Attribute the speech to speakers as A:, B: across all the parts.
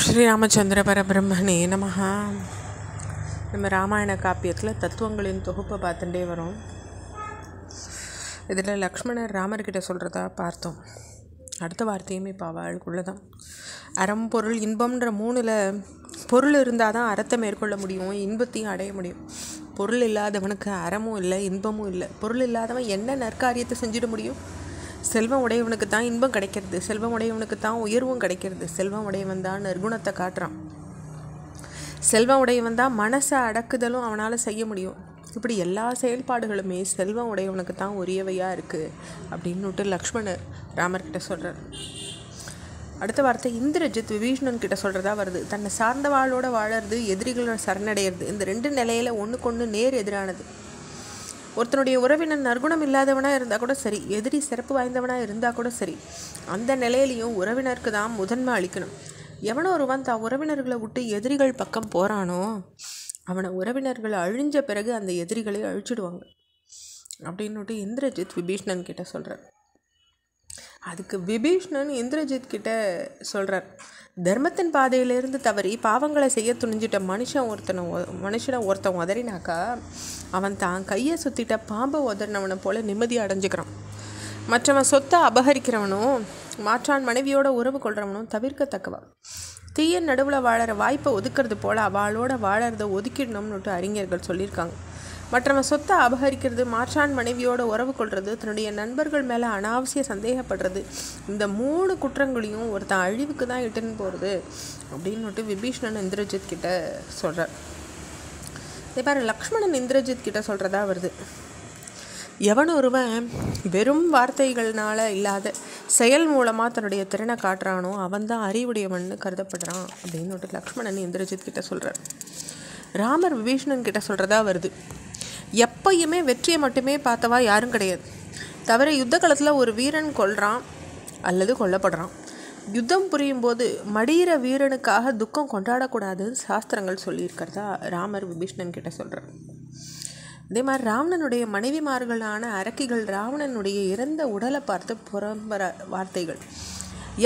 A: ஸ்ரீராமச்சந்திர பரபிரம்மனே நமஹ. நம்ம ராமாயண காப்பியத்தில் தத்துவங்களின் தொகுப்பை பார்த்துட்டே வரோம். இதில் லக்ஷ்மணர் ராமர்கிட்ட சொல்கிறதா பார்த்தோம். அடுத்த வார்த்தையுமே இப்போ அவளுக்குள்ளே தான். அறம் பொருள் இன்பம்ன்ற மூணில் பொருள் இருந்தால் தான் அறத்தை மேற்கொள்ள முடியும், இன்பத்தையும் அடைய முடியும். பொருள் இல்லாதவனுக்கு அறமும் இல்லை, இன்பமும் இல்லை. பொருள் இல்லாதவன் என்ன நற்காரியத்தை செஞ்சிட முடியும்? செல்வம் உடையவனுக்கு தான் இன்பம் கிடைக்கிறது, செல்வம் உடையவனுக்கு தான் உயர்வும் கிடைக்கிறது. செல்வம் உடையவன் தான் நற்குணத்தை காட்டுறான், செல்வம் உடையவன் தான் மனசை அடக்குதலும் அவனால் செய்ய முடியும். இப்படி எல்லா செயல்பாடுகளுமே செல்வம் உடையவனுக்கு தான் உரியவையாக இருக்குது அப்படின்னுட்டு லக்ஷ்மணர் ராமர்கிட்ட சொல்கிறார். அடுத்த வார்த்தை இந்திரஜித் விபீஷணன் கிட்ட சொல்கிறதா வருது. தன்னை சார்ந்தவாளோட வாழறது, எதிரிகளோட சரணடைகிறது, இந்த ரெண்டு நிலையில் ஒன்றுக்கொன்று நேர் எதிரானது. ஒருத்தனுடைய உறவினர் நற்குணம் இல்லாதவனாக இருந்தால் கூட சரி, எதிரி சிறப்பு வாய்ந்தவனாக இருந்தால் கூட சரி, அந்த நிலையிலையும் உறவினருக்கு தான் முதன்மை அளிக்கணும். எவனோ ஒருவன் தான் உறவினர்களை விட்டு எதிரிகள் பக்கம் போகிறானோ அவனை உறவினர்கள் அழிஞ்ச பிறகு அந்த எதிரிகளை அழிச்சிடுவாங்க அப்படின்னுட்டு இந்திரஜித் விபீஷணன் கிட்ட சொல்கிறார். அதுக்கு விபீஷணன் இந்திரஜித் கிட்ட சொல்கிறார், தர்மத்தின் பாதையிலேருந்து தவறி பாவங்களை செய்ய துணிஞ்சிட்ட மனுஷனை ஒருத்தன் உதறினாக்கா அவன் தான் கையை சுற்றிட்ட பாம்பை உதறினவனை போல நிம்மதி அடைஞ்சிக்கிறான். மற்றவன் சொத்தை அபகரிக்கிறவனும் மாற்றான் மனைவியோட உறவு கொள்கிறவனும் தவிர்க்கத்தக்கவன். தீயன் நடுவில் வாழற வாய்ப்பை ஒதுக்கிறது போல் அவளோட வாழறதை ஒதுக்கிடணும்னுட்டு அறிஞர்கள் சொல்லியிருக்காங்க. மற்றவன் சொத்தை அபகரிக்கிறது, மாற்றான் மனைவியோட உறவு கொள்வது, தன்னுடைய நண்பர்கள் மேலே அனாவசிய சந்தேகப்படுறது, இந்த 3 குற்றங்களையும் ஒருத்தன் அழிவுக்கு தான் இட்டுன்னு போகிறது அப்படின்னுட்டு விபீஷணன் இந்திரஜித் கிட்ட சொல்கிறார். இதே பாரு, லக்ஷ்மணன் இந்திரஜித் கிட்ட சொல்கிறதா வருது. எவன் ஒருவன் வெறும் வார்த்தைகள்னால இல்லாத செயல் மூலமாக தன்னுடைய திறனை காட்டுறானோ அவன் தான் அறிவுடையவன்னு கருதப்படுறான் அப்படின்னுட்டு லக்ஷ்மணன் இந்திரஜித் கிட்ட சொல்கிறார். ராமர் விபீஷணன் கிட்ட சொல்கிறதா வருது. எப்பயுமே வெற்றியை மட்டுமே பார்த்தவா யாரும் கிடையாது. தவிர யுத்த காலத்தில் ஒரு வீரன் கொல்றான் அல்லது கொல்லப்படுறான். யுத்தம் புரியும் போது மடியிற வீரனுக்காக துக்கம் கொண்டாடக்கூடாதுன்னு சாஸ்திரங்கள் சொல்லியிருக்கிறதா ராமர் விபீஷணன் கிட்ட சொல்கிறார். அதே மாதிரி ராவணனுடைய மனைவிமார்களான அரக்கிகள் ராவணனுடைய இறந்த உடலை பார்த்து புறம்புற வார்த்தைகள்.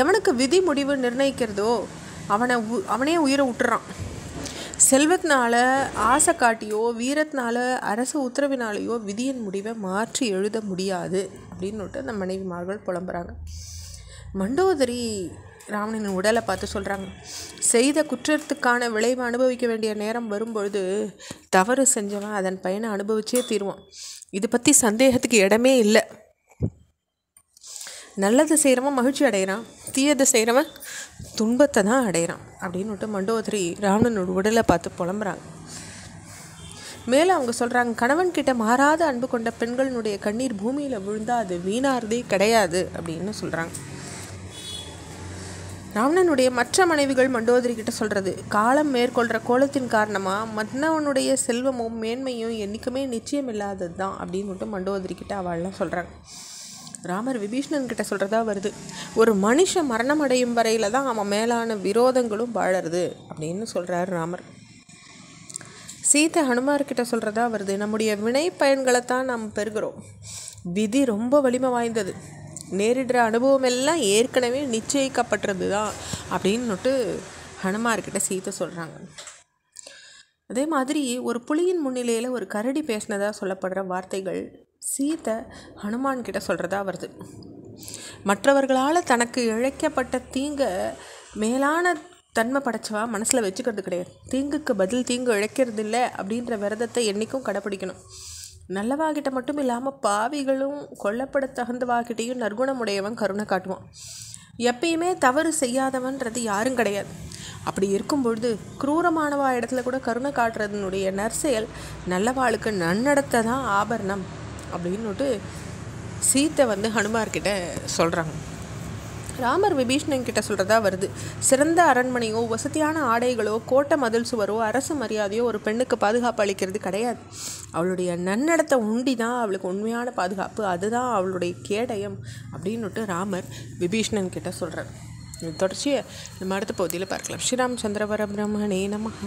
A: எவனுக்கு விதி முடிவு நிர்ணயிக்கிறதோ அவனே உயிரை விட்டுறான். செல்வத்தினால ஆசை காட்டியோ வீரத்தினால அரசு உத்தரவினாலேயோ விதியின் முடிவை மாற்றி எழுத முடியாது அப்படின்னுட்டு அந்த மனைவிமார்கள் புலம்புறாங்க. மண்டோதரி ராவணனின் உடலை பார்த்து சொல்கிறாங்க, செய்த குற்றத்துக்கான விளைவை அனுபவிக்க வேண்டிய நேரம் வரும்பொழுது தவறு செஞ்சவன் அதன் பயனை அனுபவிச்சே தீருவான். இது பற்றி சந்தேகத்துக்கு இடமே இல்லை. நல்லது செய்கிறவன் மகிழ்ச்சி அடைகிறான், தீயது செய்கிறவன் துன்பத்தை தான் அடைகிறான் அப்படின்னுட்டு மண்டோதரி ராவணனோட உடலை பார்த்து புலம்புறாங்க. மேலே அவங்க சொல்கிறாங்க, கணவன்கிட்ட மாறாத அன்பு கொண்ட பெண்களினுடைய கண்ணீர் பூமியில் விழுந்தால் அது வீணாறதே கிடையாது அப்படின்னு சொல்கிறாங்க. ராவணனுடைய மற்ற மனைவிகள் மண்டோதரி கிட்ட சொல்கிறது, காலம் மேற்கொள்கிற கோலத்தின் காரணமாக மன்னவனுடைய செல்வமும் மேன்மையும் என்றைக்குமே நிச்சயம் இல்லாதது தான் அப்படின்னுட்டு மண்டோதரி கிட்ட அவள்லாம் சொல்கிறாங்க. ராமர் விபீஷணன் கிட்ட சொல்கிறதா வருது. ஒரு மனுஷன் மரணம் அடையும் வரையில் தான் அவன் மேலான விரோதங்களும் வாழறது அப்படின்னு சொல்கிறார் ராமர். சீதை ஹனுமார்கிட்ட சொல்கிறதா வருது. நம்முடைய வினை பயன்களைத்தான் நாம் பெறுகிறோம். விதி ரொம்ப வலிமை வாய்ந்தது, நேரிடுற அனுபவம் எல்லாம் ஏற்கனவே நிச்சயிக்கப்பட்டது தான் அப்படின்னுட்டு ஹனுமார்கிட்ட சீதை சொல்கிறாங்க. அதே மாதிரி ஒரு புலியின் முன்னிலையில் ஒரு கரடி பேசினதாக சொல்லப்படுற வார்த்தைகள் சீதை ஹனுமான் கிட்ட சொல்கிறதா வருது. மற்றவர்களால் தனக்கு இழைக்கப்பட்ட தீங்கை மேலான தன்மை படைச்சவா மனசில் வச்சுக்கிறது கிடையாது. தீங்குக்கு பதில் தீங்கு இழைக்கிறது இல்லை அப்படின்ற விரதத்தை என்றைக்கும் கடைப்பிடிக்கணும். நல்லவாகிட்ட மட்டும் இல்லாமல் பாவிகளும் கொல்லப்பட தகுந்தவாகிட்டையும் நற்குணமுடையவன் கருணை காட்டுவான். எப்பயுமே தவறு செய்யாதவன்றது யாரும் கிடையாது. அப்படி இருக்கும்பொழுது குரூரமானவா இடத்துல கூட கருணை காட்டுறதுனுடைய நற்செயல் நல்லவாளுக்கு நன்னடத்தை தான் ஆபரணம் அப்படின்னுட்டு சீத்தை ஹனுமார்கிட்ட சொல்கிறாங்க. ராமர் விபீஷணன் கிட்ட சொல்கிறதா வருது. சிறந்த அரண்மனையோ வசதியான ஆடைகளோ கோட்டை மதில் சுவரோ அரசு மரியாதையோ ஒரு பெண்ணுக்கு பாதுகாப்பு அளிக்கிறது கிடையாது. அவளுடைய நன்னடத்தை உண்டி தான் அவளுக்கு உண்மையான பாதுகாப்பு, அதுதான் அவளுடைய கேடயம் அப்படின்னுட்டு ராமர் விபீஷணன் கிட்ட சொல்கிறார். தொடர்ச்சியை நம்ம அடுத்த பகுதியில் பார்க்கலாம். ஸ்ரீராமச்சந்திர பரபிரம்மனே நமஹ.